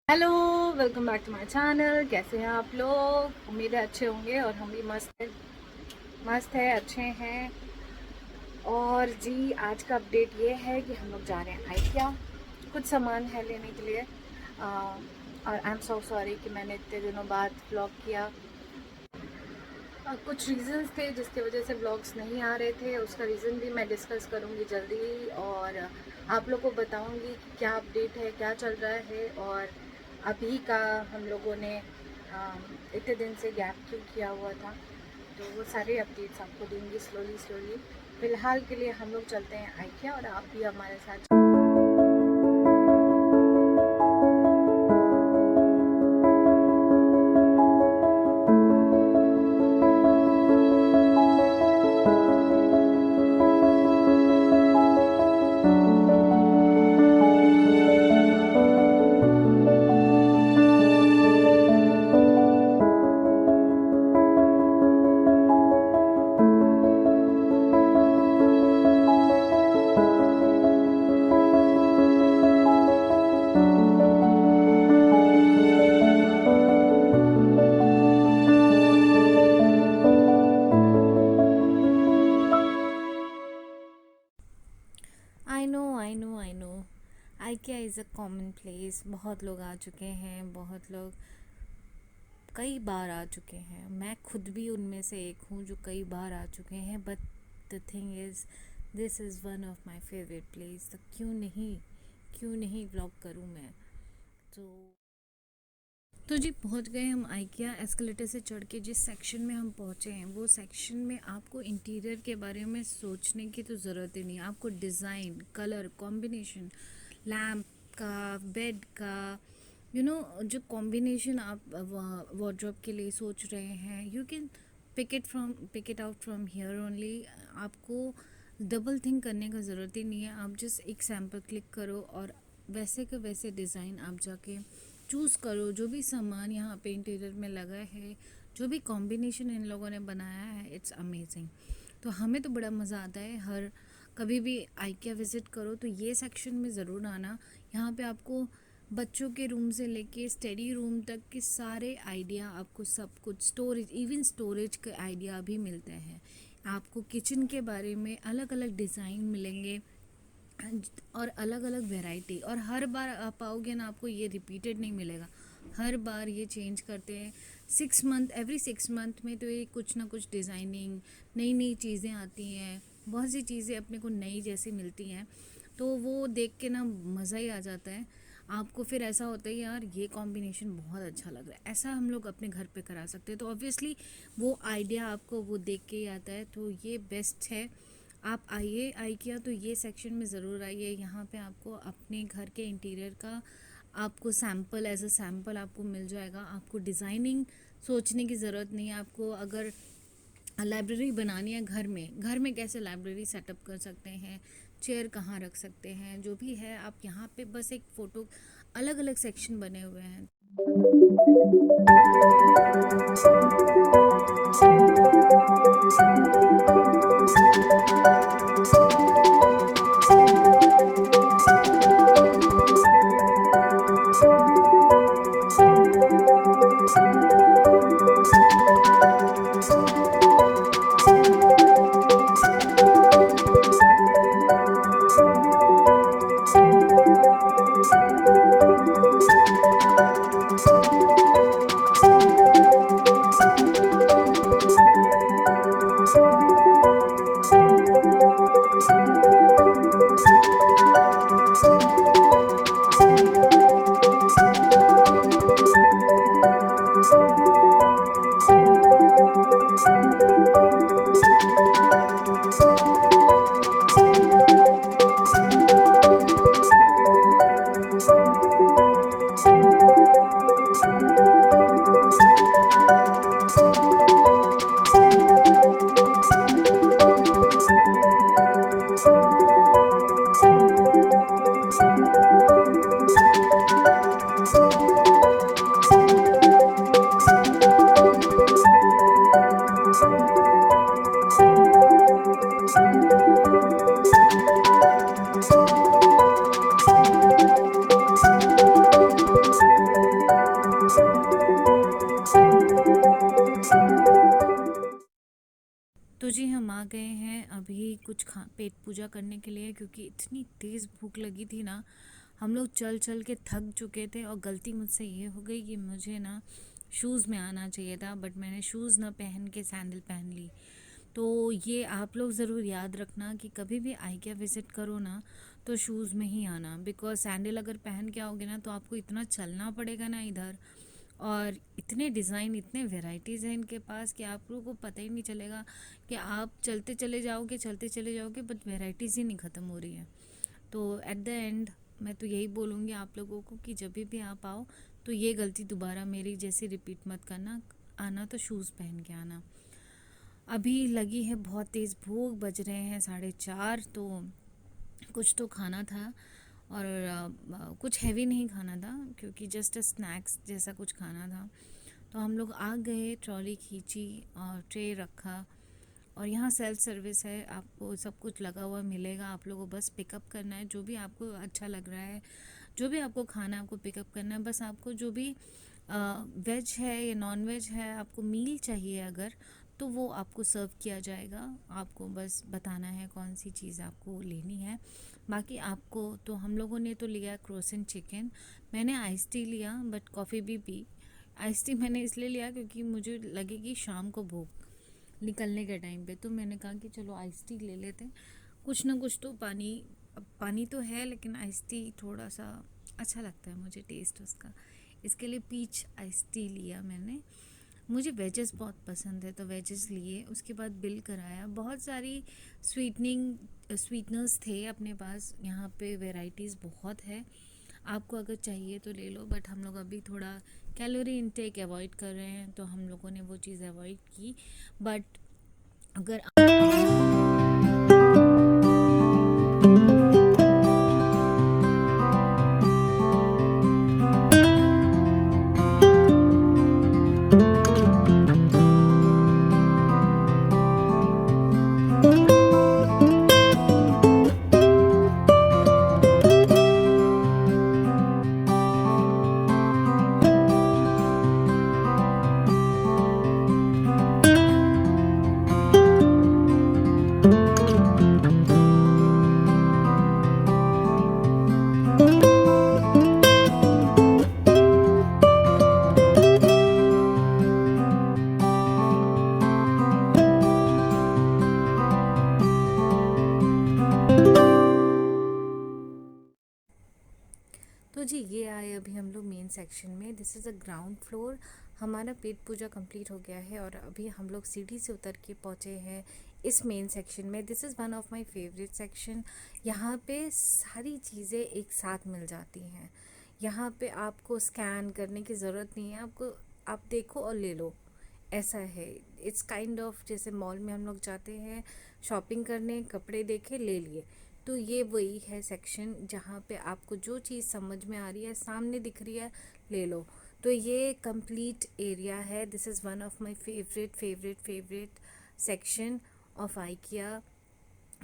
Hello, welcome back to my channel. कैसे हैं आप लोग? उम्मीद है अच्छे होंगे और हम भी मस्त है, अच्छे हैं। और जी, आज का अपडेट ये है कि हम लोग जा रहे हैं IKEA। कुछ सामान है लेने के लिए। और आई एम सो सॉरी कि मैंने इतने दिनों बाद व्लॉग किया। कुछ रीज़न्स थे जिसकी वजह से व्लॉग्स नहीं आ रहे थे। उसका रीज़न भी मैं डिस्कस करूँगी जल्दी ही, और आप लोग को बताऊँगी कि क्या अपडेट है, क्या चल रहा है, और अभी का हम लोगों ने इतने दिन से गैप क्यों किया हुआ था। तो वो सारे अपडेट्स आपको दूँगी स्लोली स्लोली। फ़िलहाल के लिए हम लोग चलते हैं IKEA और आप भी हमारे साथ। I know IKEA is a common place. बहुत लोग आ चुके हैं, बहुत लोग कई बार आ चुके हैं। मैं खुद भी उनमें से एक हूँ जो कई बार आ चुके हैं। But the thing is, this is one of my favourite place. तो क्यों नहीं व्लॉग करूँ मैं। तो जी, पहुंच गए हम IKEA। एस्केलेटर से चढ़ के जिस सेक्शन में हम पहुंचे हैं, वो सेक्शन में आपको इंटीरियर के बारे में सोचने की तो ज़रूरत ही नहीं। आपको डिज़ाइन, कलर कॉम्बिनेशन, लैम्प का, बेड का, जो कॉम्बिनेशन आप वार्डरोब के लिए सोच रहे हैं, you can pick it out from here only. आपको डबल थिंक करने का ज़रूरत ही नहीं है। आप जस्ट एक सैम्पल क्लिक करो और वैसे के वैसे डिज़ाइन आप जाके चूज़ करो। जो भी सामान यहाँ पे इंटीरियर में लगा है, जो भी कॉम्बिनेशन इन लोगों ने बनाया है, इट्स अमेजिंग। तो हमें तो बड़ा मज़ा आता है। हर कभी भी IKEA विज़िट करो तो ये सेक्शन में ज़रूर आना। यहाँ पे आपको बच्चों के रूम से लेके स्टडी रूम तक के सारे आइडिया, आपको सब कुछ, स्टोरेज के आइडिया भी मिलते हैं। आपको किचन के बारे में अलग अलग डिज़ाइन मिलेंगे और अलग अलग वैरायटी। और हर बार आप आओगे ना, आपको ये रिपीटेड नहीं मिलेगा। हर बार ये चेंज करते हैं। 6 मंथ, एवरी 6 मंथ में तो ये कुछ ना कुछ डिज़ाइनिंग, नई नई चीज़ें आती हैं। बहुत सी चीज़ें अपने को नई जैसी मिलती हैं, तो वो देख के ना मज़ा ही आ जाता है। आपको फिर ऐसा होता है यार, ये कॉम्बिनेशन बहुत अच्छा लग रहा है, ऐसा हम लोग अपने घर पे करा सकते हैं। तो ऑब्वियसली वो आइडिया आपको वो देख के ही आता है। तो ये बेस्ट है। आप आइए IKEA, तो ये सेक्शन में ज़रूर आइए। यहाँ पे आपको अपने घर के इंटीरियर का आपको सैम्पल, एज अ सैम्पल आपको मिल जाएगा। आपको डिज़ाइनिंग सोचने की ज़रूरत नहीं है। आपको अगर लाइब्रेरी बनानी है घर में कैसे लाइब्रेरी सेटअप कर सकते हैं, चेयर कहाँ रख सकते हैं, जो भी है आप यहाँ पे बस एक फ़ोटो, अलग अलग सेक्शन बने हुए हैं। गए हैं अभी कुछ पेट पूजा करने के लिए, क्योंकि इतनी तेज़ भूख लगी थी ना, हम लोग चल चल के थक चुके थे। और गलती मुझसे ये हो गई कि मुझे ना शूज़ में आना चाहिए था, बट मैंने शूज़ ना पहन के सैंडल पहन ली। तो ये आप लोग ज़रूर याद रखना कि कभी भी आइकिया विज़िट करो ना तो शूज़ में ही आना, बिकॉज सैंडल अगर पहन के आओगे ना तो आपको इतना चलना पड़ेगा ना इधर, और इतने डिज़ाइन इतने वेराइटीज़ हैं इनके पास कि आप लोगों को पता ही नहीं चलेगा कि आप चलते चले जाओगे बट वेराइटीज़ ही नहीं ख़त्म हो रही है। तो एट द एंड मैं तो यही बोलूँगी आप लोगों को कि जब भी आप आओ तो ये गलती दोबारा मेरी जैसी रिपीट मत करना, आना तो शूज़ पहन के आना। अभी लगी है बहुत तेज़ भूख, बज रहे हैं 4:30, तो कुछ तो खाना था, और कुछ हैवी नहीं खाना था क्योंकि जस्ट स्नैक्स जैसा कुछ खाना था। तो हम लोग आ गए, ट्रॉली खींची और ट्रे रखा, और यहाँ सेल्फ सर्विस है, आपको सब कुछ लगा हुआ मिलेगा, आप लोगों को बस पिकअप करना है जो भी आपको अच्छा लग रहा है, जो भी आपको खाना है आपको पिकअप करना है। बस आपको जो भी वेज है या नॉन वेज है, आपको मील चाहिए अगर, तो वो आपको सर्व किया जाएगा। आपको बस बताना है कौन सी चीज़ आपको लेनी है। बाकी आपको तो हम लोगों ने तो लिया क्रोसेंट चिकन, मैंने आइस टी लिया बट कॉफ़ी भी पी। आइस टी मैंने इसलिए लिया क्योंकि मुझे लगेगी शाम को भूख निकलने के टाइम पे, तो मैंने कहा कि चलो आइस टी ले लेते हैं, कुछ ना कुछ तो पानी, अब पानी तो है लेकिन आइस टी थोड़ा सा अच्छा लगता है मुझे टेस्ट उसका, इसके लिए पीच आइस टी लिया मैंने। मुझे वेजेस बहुत पसंद है तो वेजेस लिए, उसके बाद बिल कराया। बहुत सारी स्वीटनर्स थे अपने पास, यहाँ पे वैरायटीज़ बहुत है, आपको अगर चाहिए तो ले लो, बट हम लोग अभी थोड़ा कैलोरी इनटेक अवॉइड कर रहे हैं तो हम लोगों ने वो चीज़ अवॉइड की। बट अगर तो जी ये आए अभी हम लोग मेन सेक्शन में। This is a ground floor. हमारा पेट पूजा कंप्लीट हो गया है और अभी हम लोग सीढ़ी से उतर के पहुँचे हैं इस मेन सेक्शन में। This is one of my favourite section. यहाँ पे सारी चीज़ें एक साथ मिल जाती हैं। यहाँ पे आपको स्कैन करने की ज़रूरत नहीं है, आपको आप देखो और ले लो, ऐसा है। इट्स काइंड ऑफ जैसे मॉल में हम लोग जाते हैं शॉपिंग करने, कपड़े देखे ले लिए, तो ये वही है सेक्शन जहाँ पे आपको जो चीज़ समझ में आ रही है, सामने दिख रही है, ले लो। तो ये कंप्लीट एरिया है। This is one of my favourite section of IKEA.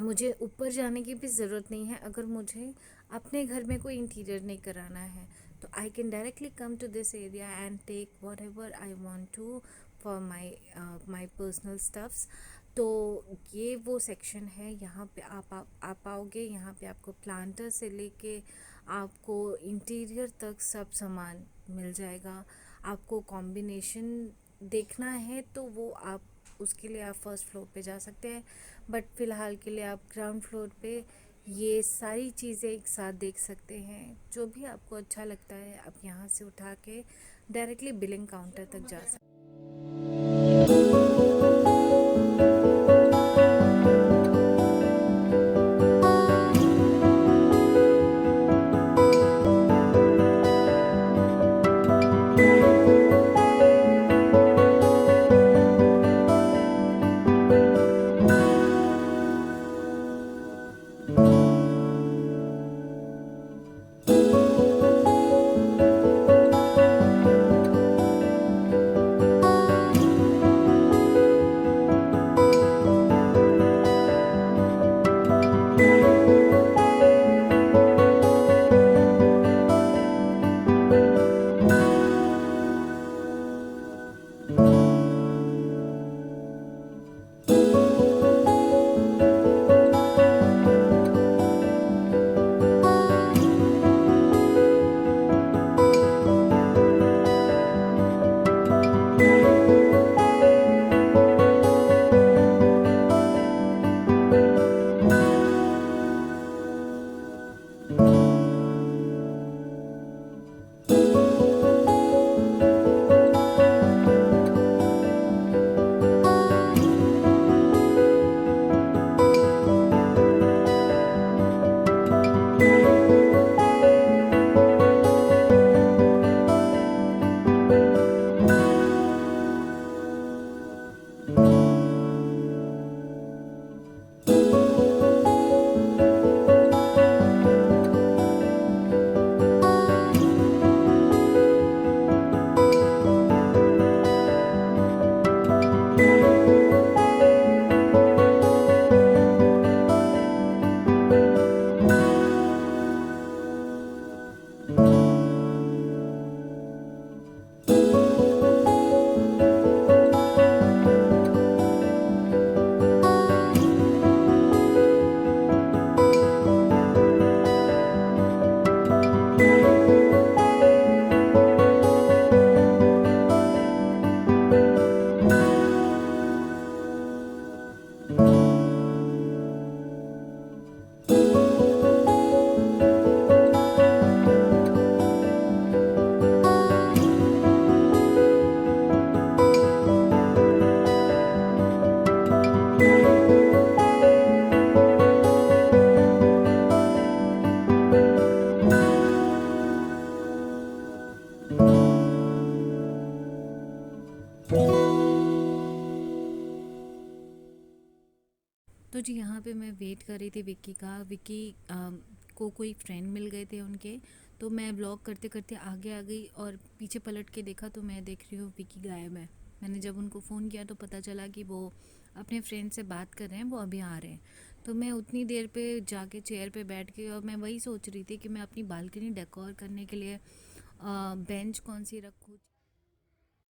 मुझे ऊपर जाने की भी ज़रूरत नहीं है अगर मुझे अपने घर में कोई इंटीरियर नहीं कराना है, तो I can directly come to this area and take whatever I want to for my personal stuffs. तो ये वो सेक्शन है, यहाँ पे आप आओगे, यहाँ पे आपको प्लांटर से लेके आपको इंटीरियर तक सब सामान मिल जाएगा। आपको कॉम्बिनेशन देखना है तो वो आप उसके लिए आप फर्स्ट फ्लोर पे जा सकते हैं, बट फ़िलहाल के लिए आप ग्राउंड फ्लोर पे ये सारी चीज़ें एक साथ देख सकते हैं। जो भी आपको अच्छा लगता है आप यहाँ से उठा के डायरेक्टली बिलिंग काउंटर तक जा सकते हैं। जी यहाँ पे मैं वेट कर रही थी विक्की का। विक्की को कोई फ्रेंड मिल गए थे उनके, तो मैं व्लॉग करते करते आगे आ गई और पीछे पलट के देखा तो मैं देख रही हूँ विक्की गायब है। मैंने जब उनको फ़ोन किया तो पता चला कि वो अपने फ्रेंड से बात कर रहे हैं, वो अभी आ रहे हैं। तो मैं उतनी देर पे जाके चेयर पे बैठ गई और मैं वही सोच रही थी कि मैं अपनी बालकनी डेकोर करने के लिए बेंच कौन सी रखूँ।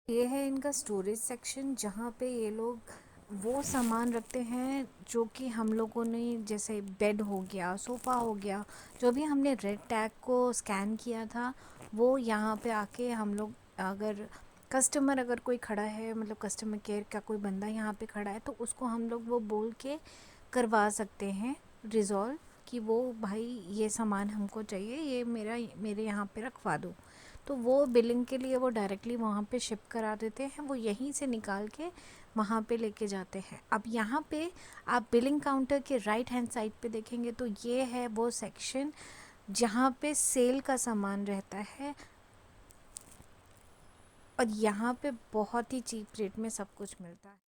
ये है इनका स्टोरेज सेक्शन, जहाँ पे ये लोग वो सामान रखते हैं जो कि हम लोगों ने, जैसे बेड हो गया, सोफ़ा हो गया, जो भी हमने रेड टैग को स्कैन किया था वो यहाँ पे आके हम लोग, अगर कस्टमर अगर कोई खड़ा है, मतलब कस्टमर केयर का कोई बंदा यहाँ पे खड़ा है, तो उसको हम लोग वो बोल के करवा सकते हैं रिज़ॉल्व कि वो भाई ये सामान हमको चाहिए, ये मेरे यहाँ पे रखवा दो। तो वो बिलिंग के लिए वो डायरेक्टली वहाँ पे शिप करा देते हैं, वो यहीं से निकाल के वहाँ पे लेके जाते हैं। अब यहाँ पे आप बिलिंग काउंटर के राइट हैंड साइड पे देखेंगे तो ये है वो सेक्शन जहाँ पे सेल का सामान रहता है, और यहाँ पे बहुत ही चीप रेट में सब कुछ मिलता है।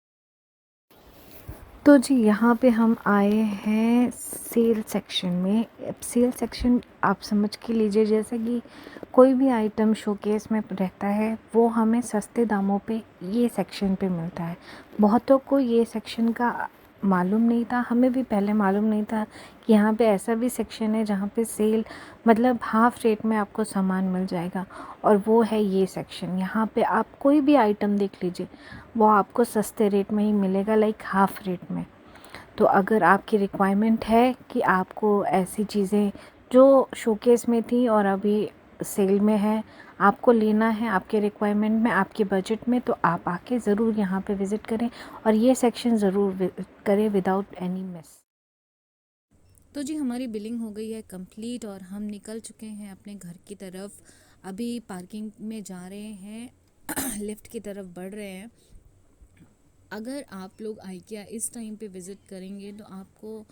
तो जी यहाँ पे हम आए हैं सेल सेक्शन में। अब सेल सेक्शन आप समझ के लीजिए जैसे कि कोई भी आइटम शोकेस में रहता है वो हमें सस्ते दामों पे ये सेक्शन पे मिलता है। बहुतों को ये सेक्शन का मालूम नहीं था, हमें भी पहले मालूम नहीं था कि यहाँ पे ऐसा भी सेक्शन है जहाँ पे सेल मतलब हाफ़ रेट में आपको सामान मिल जाएगा, और वो है ये सेक्शन। यहाँ पे आप कोई भी आइटम देख लीजिए वो आपको सस्ते रेट में ही मिलेगा, लाइक हाफ़ रेट में। तो अगर आपकी रिक्वायरमेंट है कि आपको ऐसी चीज़ें जो शोकेस में थी और अभी सेल में है आपको लेना है, आपके रिक्वायरमेंट में, आपके बजट में, तो आप आके ज़रूर यहाँ पे विज़िट करें और ये सेक्शन ज़रूर करें विदाउट एनी मिस। तो जी हमारी बिलिंग हो गई है कंप्लीट और हम निकल चुके हैं अपने घर की तरफ। अभी पार्किंग में जा रहे हैं लिफ्ट की तरफ बढ़ रहे हैं। अगर आप लोग आइकिया इस टाइम पे विज़िट करेंगे तो आपको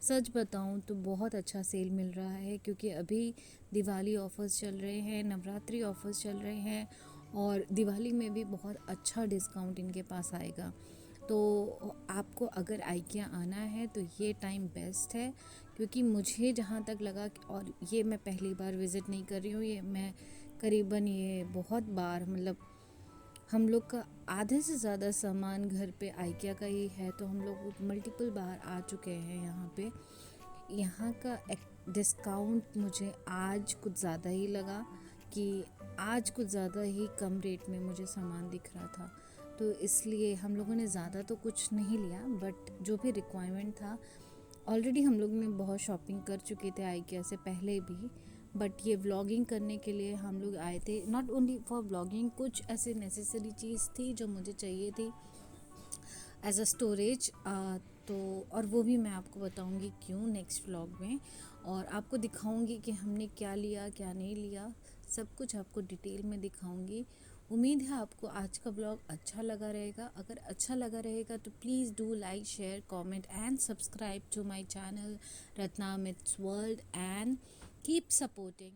सच बताऊं तो बहुत अच्छा सेल मिल रहा है, क्योंकि अभी दिवाली ऑफ़र्स चल रहे हैं, नवरात्रि ऑफ़र्स चल रहे हैं, और दिवाली में भी बहुत अच्छा डिस्काउंट इनके पास आएगा। तो आपको अगर आइकिया आना है तो ये टाइम बेस्ट है, क्योंकि मुझे जहाँ तक लगा और ये मैं पहली बार विज़िट नहीं कर रही हूँ, ये मैं करीबन ये बहुत बार, मतलब हम लोग का आधे से ज़्यादा सामान घर पे आइकिया का ही है, तो हम लोग मल्टीपल बार आ चुके हैं यहाँ पे। यहाँ का डिस्काउंट मुझे आज कुछ ज़्यादा ही लगा, कि आज कुछ ज़्यादा ही कम रेट में मुझे सामान दिख रहा था, तो इसलिए हम लोगों ने ज़्यादा तो कुछ नहीं लिया, बट जो भी रिक्वायरमेंट था, ऑलरेडी हम लोग ने बहुत शॉपिंग कर चुके थे आइकिया से पहले भी, बट ये व्लॉगिंग करने के लिए हम लोग आए थे। नॉट ओनली फॉर व्लॉगिंग, कुछ ऐसे नेसेसरी चीज़ थी जो मुझे चाहिए थी एज अ स्टोरेज, तो और वो भी मैं आपको बताऊंगी क्यों नेक्स्ट व्लॉग में, और आपको दिखाऊंगी कि हमने क्या लिया क्या नहीं लिया, सब कुछ आपको डिटेल में दिखाऊंगी। उम्मीद है आपको आज का व्लॉग अच्छा लगा रहेगा। अगर अच्छा लगा रहेगा तो please do like, share, comment and subscribe to my channel Ratna meets world, and keep supporting.